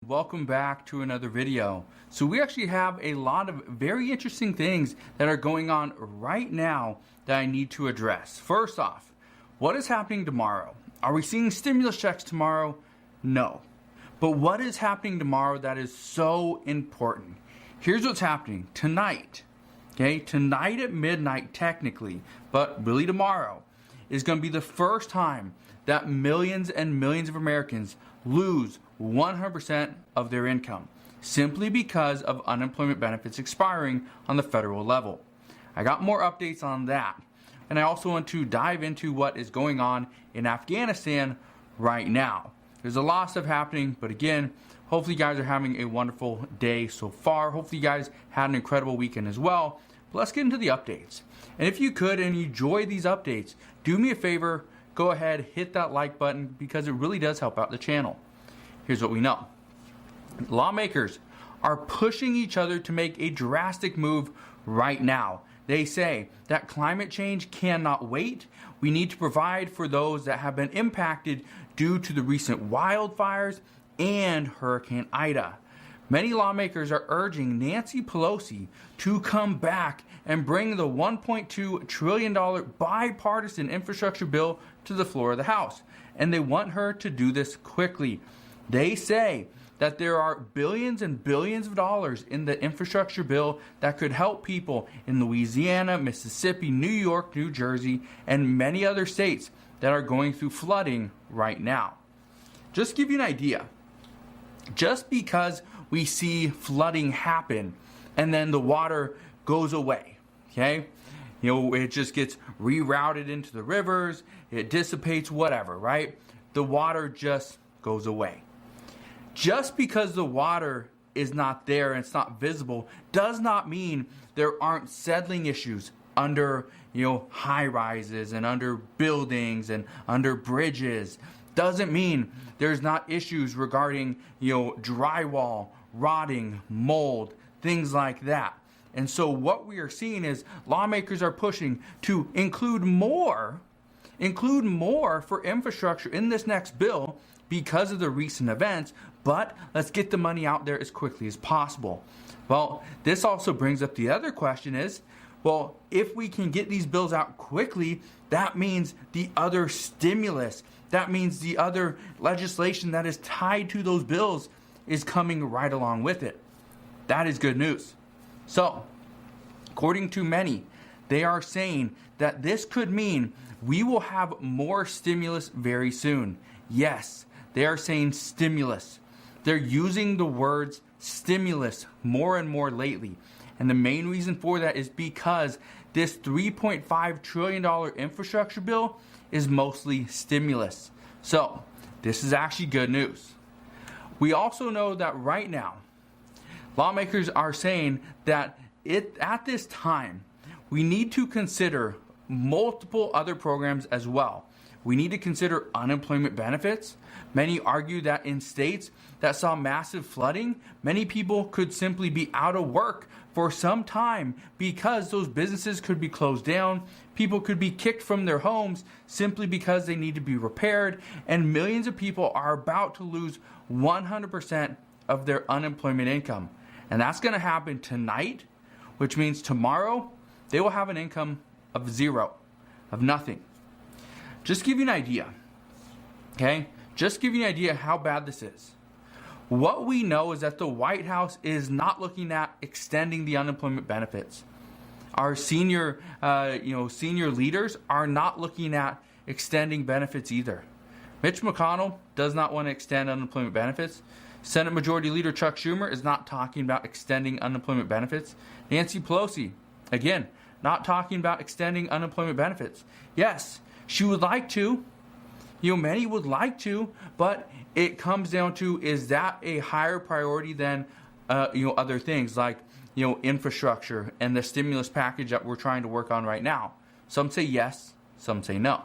welcome back to another video. So we actually have a lot of very interesting things that are going on right now that I need to address. First off, what is happening tomorrow? Are we seeing stimulus checks tomorrow? No. But what is happening tomorrow that is so important? Here's what's happening tonight. Okay, tonight at midnight technically, but really tomorrow is going to be the first time that millions and millions of Americans lose 100% of their income simply because of unemployment benefits expiring on the federal level. I got more updates on that, and I also want to dive into what is going on in Afghanistan right now. There's a lot of stuff happening, but again, hopefully you guys are having a wonderful day so far. Hopefully you guys had an incredible weekend as well. But let's get into the updates. And if you could and you enjoy these updates, do me a favor, go ahead, hit that like button because it really does help out the channel. Here's what we know. Lawmakers are pushing each other to make a drastic move right now. They say that climate change cannot wait. We need to provide for those that have been impacted due to the recent wildfires and Hurricane Ida. Many lawmakers are urging Nancy Pelosi to come back and bring the $1.2 trillion bipartisan infrastructure bill to the floor of the House. And they want her to do this quickly. They say that there are billions and billions of dollars in the infrastructure bill that could help people in Louisiana, Mississippi, New York, New Jersey, and many other states that are going through flooding right now. Just to give you an idea, just because we see flooding happen and then the water goes away, okay? It just gets rerouted into the rivers, it dissipates, whatever, right? The water just goes away. Just because the water is not there and it's not visible does not mean there aren't settling issues under, high rises and under buildings and under bridges. Doesn't mean there's not issues regarding, drywall, rotting, mold, things like that. And so what we are seeing is lawmakers are pushing to include more for infrastructure in this next bill because of the recent events, but let's get the money out there as quickly as possible. Well, this also brings up the other question is, well, if we can get these bills out quickly, that means the other stimulus, that means the other legislation that is tied to those bills is coming right along with it. That is good news. So, according to many, they are saying that this could mean we will have more stimulus very soon. Yes, they are saying stimulus. They're using the words stimulus more and more lately. And the main reason for that is because this $3.5 trillion infrastructure bill is mostly stimulus. So, this is actually good news. We also know that right now, lawmakers are saying that at this time, we need to consider multiple other programs as well. We need to consider unemployment benefits. Many argue that in states that saw massive flooding, many people could simply be out of work for some time because those businesses could be closed down. People could be kicked from their homes simply because they need to be repaired. And millions of people are about to lose 100% of their unemployment income. And that's going to happen tonight, which means tomorrow they will have an income of zero, of nothing. Just to give you an idea, okay? Just to give you an idea how bad this is. What we know is that the White House is not looking at extending the unemployment benefits. Our senior leaders are not looking at extending benefits either. Mitch McConnell does not want to extend unemployment benefits. Senate Majority Leader Chuck Schumer is not talking about extending unemployment benefits. Nancy Pelosi, again, not talking about extending unemployment benefits. Yes, she would like to. Many would like to, but it comes down to, is that a higher priority than, other things like, infrastructure and the stimulus package that we're trying to work on right now? Some say yes, some say no.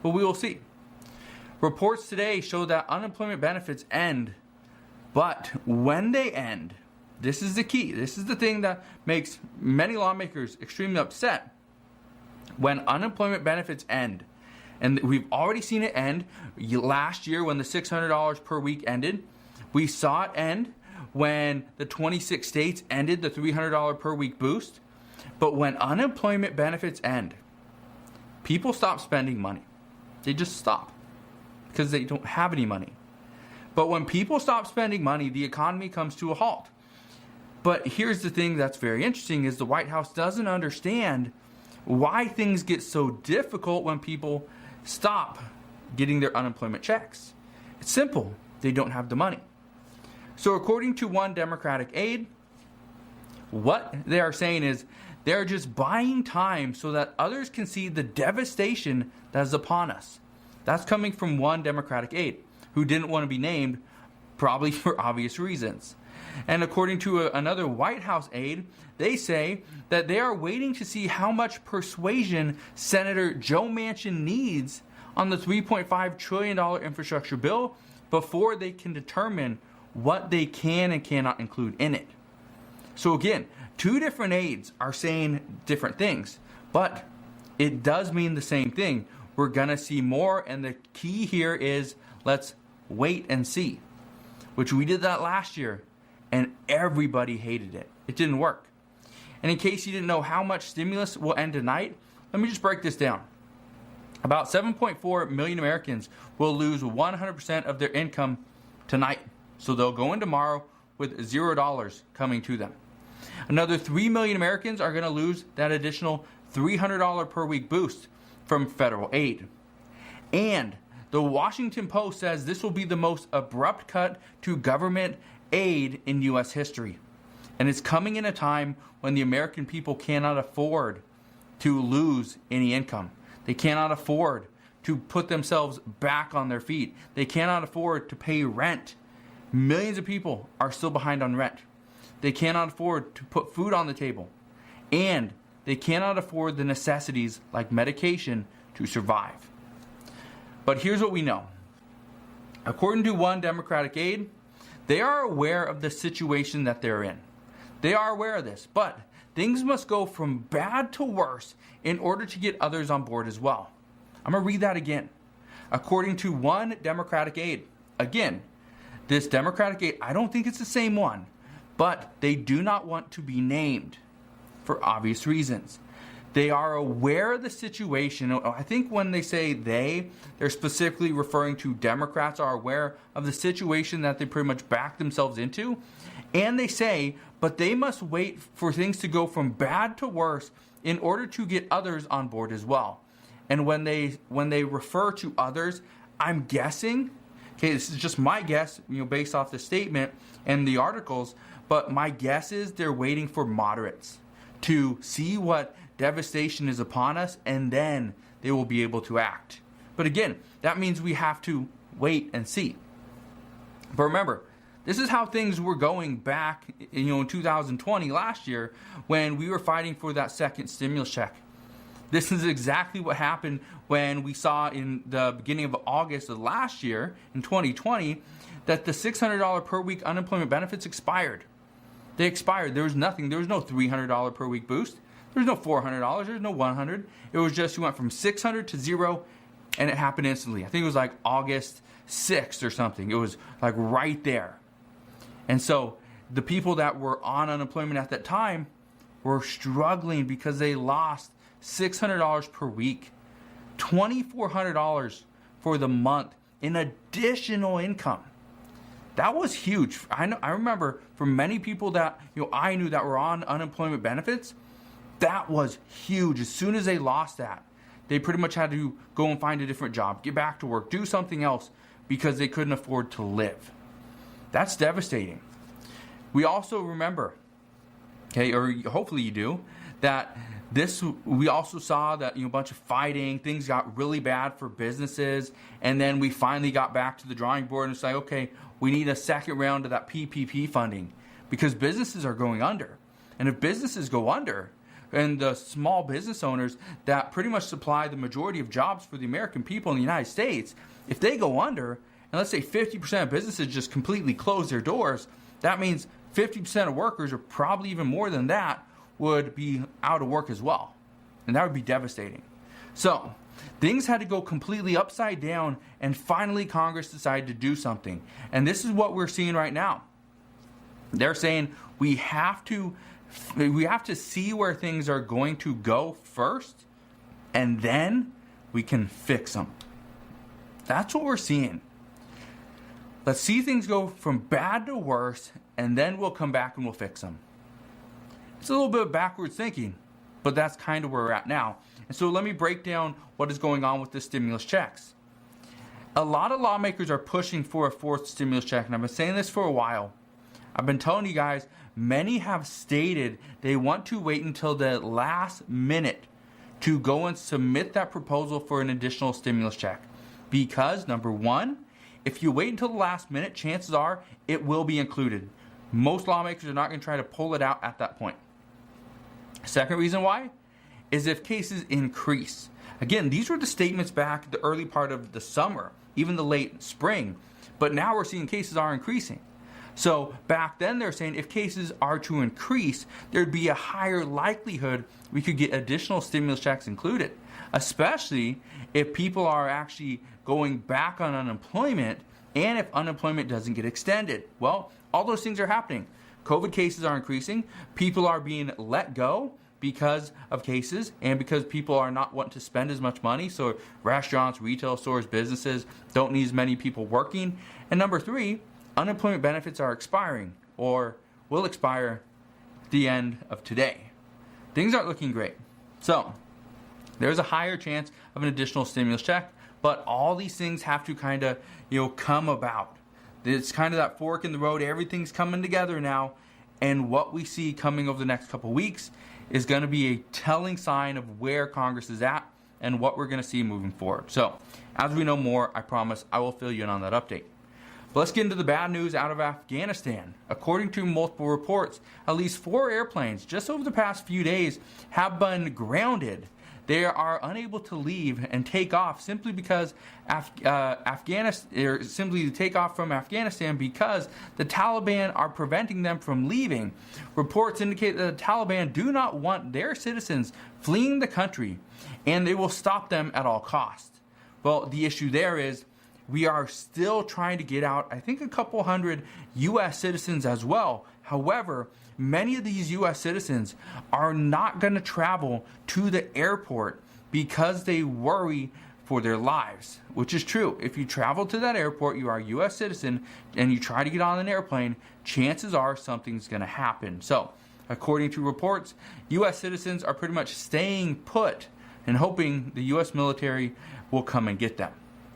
But we will see. Reports today show that unemployment benefits end, but when they end, this is the key. This is the thing that makes many lawmakers extremely upset. When unemployment benefits end, and we've already seen it end last year when the $600 per week ended, We saw it end when the 26 states ended the $300 per week boost. But when unemployment benefits end, people stop spending money. They just stop because they don't have any money. But when people stop spending money, the economy comes to a halt. But here's the thing that's very interesting is the White House doesn't understand why things get so difficult when people stop getting their unemployment checks. It's simple. They don't have the money. So according to one Democratic aide, what they are saying is they're just buying time so that others can see the devastation that is upon us. That's coming from one Democratic aide who didn't want to be named, probably for obvious reasons. And according to another White House aide, they say that they are waiting to see how much persuasion Senator Joe Manchin needs on the $3.5 trillion infrastructure bill before they can determine what they can and cannot include in it. So again, two different aides are saying different things, but it does mean the same thing. We're going to see more, and the key here is let's wait and see, which we did that last year, and everybody hated it. It didn't work. And in case you didn't know how much stimulus will end tonight, let me just break this down. About 7.4 million Americans will lose 100% of their income tonight. So they'll go in tomorrow with $0 coming to them. Another 3 million Americans are going to lose that additional $300 per week boost from federal aid. And the Washington Post says this will be the most abrupt cut to government aid in U.S. history. And it's coming in a time when the American people cannot afford to lose any income. They cannot afford to put themselves back on their feet. They cannot afford to pay rent. Millions of people are still behind on rent. They cannot afford to put food on the table. And they cannot afford the necessities like medication to survive. But here's what we know. According to one Democratic aide, they are aware of the situation that they're in. They are aware of this, but things must go from bad to worse in order to get others on board as well. I'm going to read that again. According to one Democratic aide, again, this Democratic aide, I don't think it's the same one, but they do not want to be named for obvious reasons. They are aware of the situation. I think when they say they're specifically referring to Democrats are aware of the situation that they pretty much backed themselves into. And they say, but they must wait for things to go from bad to worse in order to get others on board as well. And when they refer to others, I'm guessing, okay, this is just my guess, based off the statement and the articles, but my guess is they're waiting for moderates to see what devastation is upon us, and then they will be able to act. But again, that means we have to wait and see. But remember, this is how things were going back, in 2020, last year, when we were fighting for that second stimulus check. This is exactly what happened when we saw in the beginning of August of last year, in 2020, that the $600 per week unemployment benefits expired. They expired. There was nothing. There was no $300 per week boost. There was no $400. There was no $100. It was just you went from $600 to $0, and it happened instantly. I think it was like August 6th or something. It was like right there. And so the people that were on unemployment at that time were struggling because they lost $600 per week, $2,400 for the month in additional income. That was huge. I remember for many people that I knew that were on unemployment benefits, that was huge. As soon as they lost that, they pretty much had to go and find a different job, get back to work, do something else because they couldn't afford to live. That's devastating. We also remember, okay, or hopefully you do, that we also saw that a bunch of fighting, things got really bad for businesses, and then we finally got back to the drawing board and it's like, okay, we need a second round of that PPP funding because businesses are going under. And if businesses go under, and the small business owners that pretty much supply the majority of jobs for the American people in the United States, if they go under, and let's say 50% of businesses just completely close their doors, that means 50% of workers, or probably even more than that, would be out of work as well. And that would be devastating. So Things had to go completely upside down, and finally Congress decided to do something. And this is what we're seeing right now. They're saying we have to see where things are going to go first, and then we can fix them. That's what we're seeing. Let's see things go from bad to worse, and then we'll come back and we'll fix them. It's a little bit backwards thinking, but that's kind of where we're at now. And so let me break down what is going on with the stimulus checks. A lot of lawmakers are pushing for a fourth stimulus check, and I've been saying this for a while. I've been telling you guys, many have stated they want to wait until the last minute to go and submit that proposal for an additional stimulus check. Because, number one, if you wait until the last minute, chances are it will be included. Most lawmakers are not going to try to pull it out at that point. Second reason why is if cases increase. Again, these were the statements back the early part of the summer, even the late spring. But now we're seeing cases are increasing. So back then they're saying if cases are to increase, there'd be a higher likelihood we could get additional stimulus checks included, especially if people are actually going back on unemployment and if unemployment doesn't get extended. Well, all those things are happening. COVID cases are increasing. People are being let go because of cases and because people are not wanting to spend as much money. So restaurants, retail stores, businesses don't need as many people working. And number three, unemployment benefits are expiring or will expire at the end of today. Things aren't looking great. So there's a higher chance of an additional stimulus check, but all these things have to kind of, come about. It's kind of that fork in the road. Everything's coming together now. And what we see coming over the next couple of weeks is going to be a telling sign of where Congress is at and what we're going to see moving forward. So as we know more, I promise I will fill you in on that update. But let's get into the bad news out of Afghanistan. According to multiple reports, at least 4 airplanes just over the past few days have been grounded. They are unable to leave and take off simply because simply to take off from Afghanistan because the Taliban are preventing them from leaving. Reports indicate that the Taliban do not want their citizens fleeing the country, and they will stop them at all costs. Well, the issue there is we are still trying to get out, I think, a couple hundred U.S. citizens as well. However, many of these U.S. citizens are not going to travel to the airport because they worry for their lives, which is true. If you travel to that airport, you are a U.S. citizen, and you try to get on an airplane, chances are something's going to happen. So, according to reports, U.S. citizens are pretty much staying put and hoping the U.S. military will come and get them.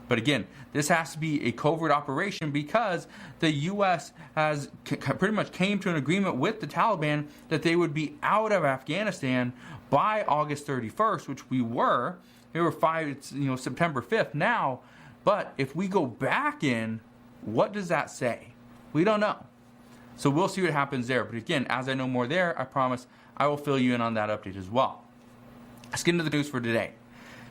But again, this has to be a covert operation because the U.S. has pretty much came to an agreement with the Taliban that they would be out of Afghanistan by August 31st, which we were. They were September 5th now. But if we go back in, what does that say? We don't know. So we'll see what happens there. But again, as I know more there, I promise I will fill you in on that update as well. Let's get into the news for today.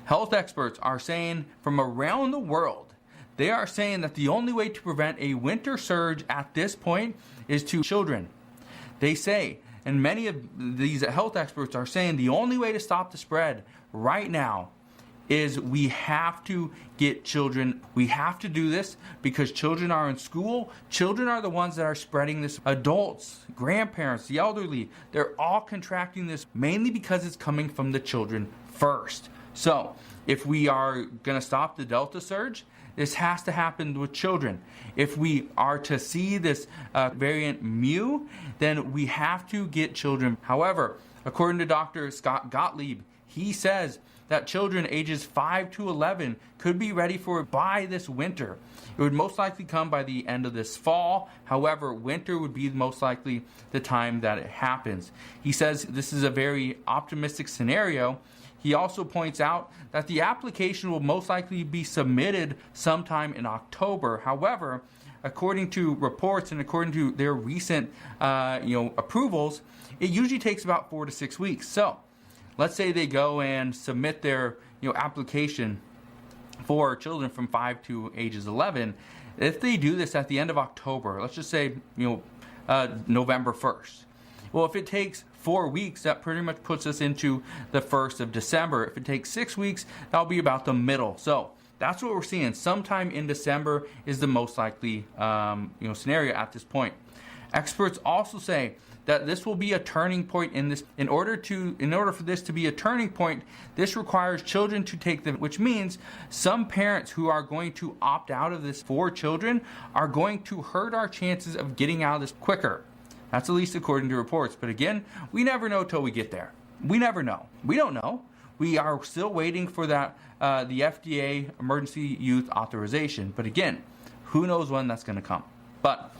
Health experts are saying from around the world, they are saying that the only way to prevent a winter surge at this point is to children. They say, and many of these health experts are saying the only way to stop the spread right now is we have to get children. We have to do this because children are in school. Children are the ones that are spreading this. Adults, grandparents, the elderly, they're all contracting this mainly because it's coming from the children first. So, if we are going to stop the Delta surge, this has to happen with children. If we are to see this variant Mu, then we have to get children. However, according to Dr. Scott Gottlieb, he says that children ages 5 to 11 could be ready for it by this winter. It would most likely come by the end of this fall. However, winter would be most likely the time that it happens. He says this is a very optimistic scenario. He also points out that the application will most likely be submitted sometime in October. However, according to reports and according to their recent approvals, it usually takes about 4 to 6 weeks. So let's say they go and submit their application for children from 5 to ages 11. If they do this at the end of October, let's just say November 1st, Well, if it takes 4 weeks, that pretty much puts us into the 1st of December. If it takes 6 weeks, that'll be about the middle. So that's what we're seeing. Sometime in December is the most likely scenario at this point. Experts also say that this will be a turning point in this. In order for this to be a turning point, this requires children to take them, which means some parents who are going to opt out of this for children are going to hurt our chances of getting out of this quicker. That's at least according to reports. But again, we never know till we get there. We never know. We don't know. We are still waiting for that the FDA emergency use authorization. But again, who knows when that's going to come. But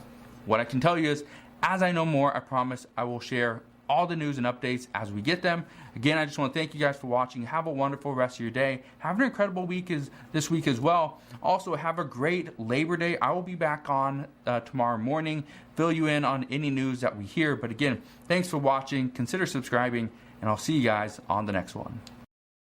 what I can tell you is, as I know more, I promise I will share all the news and updates as we get them. Again, I just want to thank you guys for watching. Have a wonderful rest of your day. Have an incredible week this week as well. Also, have a great Labor Day. I will be back on tomorrow morning, fill you in on any news that we hear. But again, thanks for watching. Consider subscribing, and I'll see you guys on the next one.